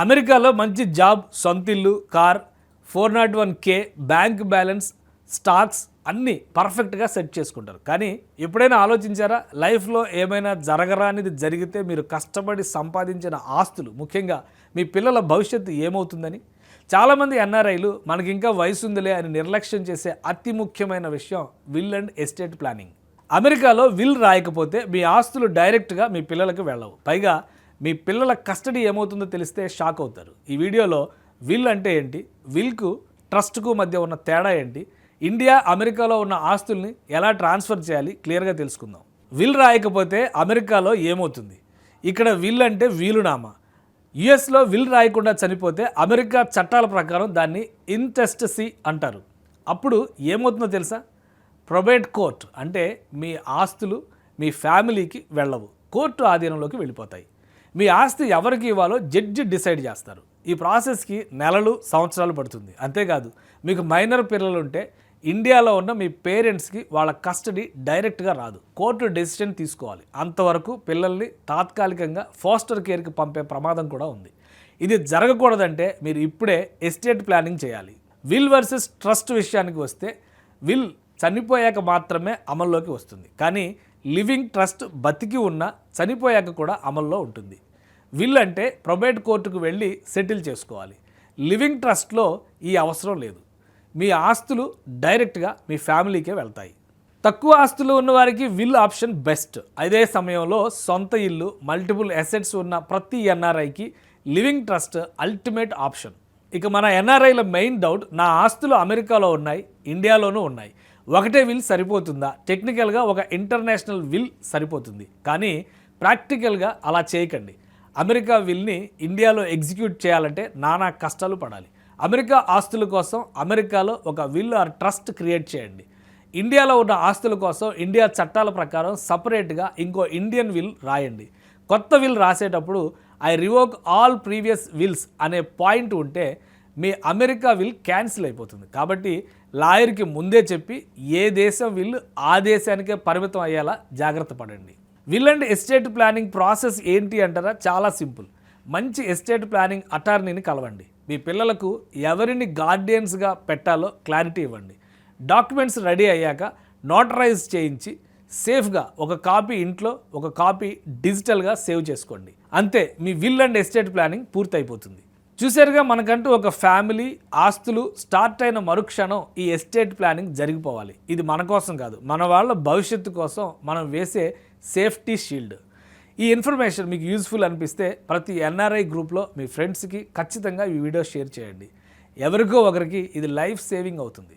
అమెరికాలో మంచి జాబ్, సొంతిల్లు, car, 401k, bank balance, stocks అన్నీ పర్ఫెక్ట్గా సెట్ చేసుకుంటారు. కానీ ఎప్పుడైనా ఆలోచించారా, లైఫ్లో ఏమైనా జరగరానిది జరిగితే మీరు కష్టపడి సంపాదించిన ఆస్తులు, ముఖ్యంగా మీ పిల్లల భవిష్యత్తు ఏమవుతుందని? చాలామంది ఎన్ఆర్ఐలు మనకి ఇంకా వయసు ఉందిలే అని నిర్లక్ష్యం చేసే అతి ముఖ్యమైన విషయం విల్ అండ్ ఎస్టేట్ ప్లానింగ్. అమెరికాలో విల్ రాయకపోతే మీ ఆస్తులు డైరెక్ట్గా మీ పిల్లలకు వెళ్ళవు. పైగా మీ పిల్లల కస్టడీ ఏమవుతుందో తెలిస్తే షాక్ అవుతారు. ఈ వీడియోలో విల్ అంటే ఏంటి, విల్కు ట్రస్ట్కు మధ్య ఉన్న తేడా ఏంటి, ఇండియా అమెరికాలో ఉన్న ఆస్తుల్ని ఎలా ట్రాన్స్ఫర్ చేయాలి క్లియర్గా తెలుసుకుందాం. విల్ రాయకపోతే అమెరికాలో ఏమవుతుంది? ఇక్కడ విల్ అంటే వీలునామా. యుఎస్లో విల్ రాయకుండా చనిపోతే అమెరికా చట్టాల ప్రకారం దాన్ని ఇంటెస్టసీ అంటారు. అప్పుడు ఏమవుతుందో తెలుసా? ప్రొబేట్ కోర్ట్ అంటే మీ ఆస్తులు మీ ఫ్యామిలీకి వెళ్ళవు, కోర్టు ఆధీనంలోకి వెళ్ళిపోతాయి. మీ ఆస్తి ఎవరికి ఇవ్వాలో జడ్జి డిసైడ్ చేస్తారు. ఈ ప్రాసెస్కి నెలలు, సంవత్సరాలు పడుతుంది. అంతేకాదు, మీకు మైనర్ పిల్లలు ఉంటే ఇండియాలో ఉన్న మీ పేరెంట్స్కి వాళ్ళ కస్టడీ డైరెక్ట్గా రాదు, కోర్టు డెసిషన్ తీసుకోవాలి. అంతవరకు పిల్లల్ని తాత్కాలికంగా ఫాస్టర్ కేర్కి పంపే ప్రమాదం కూడా ఉంది. ఇది జరగకూడదంటే మీరు ఇప్పుడే ఎస్టేట్ ప్లానింగ్ చేయాలి. విల్ వర్సెస్ ట్రస్ట్ విషయానికి వస్తే, విల్ చనిపోయాక మాత్రమే అమల్లోకి వస్తుంది. కానీ లివింగ్ ట్రస్ట్ బతికి ఉన్న చనిపోయాక కూడా అమల్లో ఉంటుంది. విల్ అంటే ప్రొబేట్ కోర్టుకు వెళ్ళి సెటిల్ చేసుకోవాలి. లివింగ్ ట్రస్ట్లో ఈ అవసరం లేదు. మీ ఆస్తులు డైరెక్ట్గా మీ ఫ్యామిలీకే వెళ్తాయి. తక్కువ ఆస్తులు ఉన్నవారికి విల్ ఆప్షన్ బెస్ట్. అదే సమయంలో సొంత ఇల్లు, మల్టిపుల్ అసెట్స్ ఉన్న ప్రతి ఎన్ఆర్ఐకి లివింగ్ ట్రస్ట్ అల్టిమేట్ ఆప్షన్. ఇక మన ఎన్ఆర్ఐల మెయిన్ డౌట్, నా ఆస్తులు అమెరికాలో ఉన్నాయి, ఇండియాలోనూ ఉన్నాయి, ఒకటే విల్ సరిపోతుందా? టెక్నికల్గా ఒక ఇంటర్నేషనల్ విల్ సరిపోతుంది, కానీ ప్రాక్టికల్గా అలా చేయకండి. అమెరికా విల్ని ఇండియాలో ఎగ్జిక్యూట్ చేయాలంటే నానా కష్టాలు పడాలి. అమెరికా ఆస్తుల కోసం అమెరికాలో ఒక విల్ ఆర్ ట్రస్ట్ క్రియేట్ చేయండి. ఇండియాలో ఉన్న ఆస్తుల కోసం ఇండియా చట్టాల ప్రకారం సపరేట్గా ఇంకో ఇండియన్ విల్ రాయండి. కొత్త విల్ రాసేటప్పుడు I revoke all previous wills అనే పాయింట్ ఉంటే మీ అమెరికా విల్ క్యాన్సిల్ అయిపోతుంది. కాబట్టి లాయర్కి ముందే చెప్పి ఏ దేశం విల్ ఆ దేశానికే పరిమితం అయ్యేలా జాగ్రత్త పడండి. Will and estate planning process ఏంటి అంటారా? చాలా సింపుల్. మంచి ఎస్టేట్ ప్లానింగ్ అటార్నీని కలవండి. మీ పిల్లలకు ఎవరిని గార్డియన్స్గా పెట్టాలో క్లారిటీ ఇవ్వండి. డాక్యుమెంట్స్ రెడీ అయ్యాక నోటరైజ్ చేయించి సేఫ్గా ఒక కాపీ ఇంట్లో, ఒక కాపీ డిజిటల్గా సేవ్ చేసుకోండి. అంతే, me will and estate planning పూర్తయిపోతుంది. చూసారుగా, మనకంటూ ఒక ఫ్యామిలీ, ఆస్తులు స్టార్ట్ అయిన మరుక్షణం ఈ ఎస్టేట్ ప్లానింగ్ జరిగిపోవాలి. ఇది మన కోసం కాదు, మన వాళ్ళ భవిష్యత్తు కోసం మనం వేసే సేఫ్టీ షీల్డ్. ఈ ఇన్ఫర్మేషన్ మీకు యూజ్ఫుల్ అనిపిస్తే ప్రతి ఎన్ఆర్ఐ గ్రూప్లో మీ ఫ్రెండ్స్కి ఖచ్చితంగా ఈ వీడియో షేర్ చేయండి. ఎవరికో ఒకరికి ఇది లైఫ్ సేవింగ్ అవుతుంది.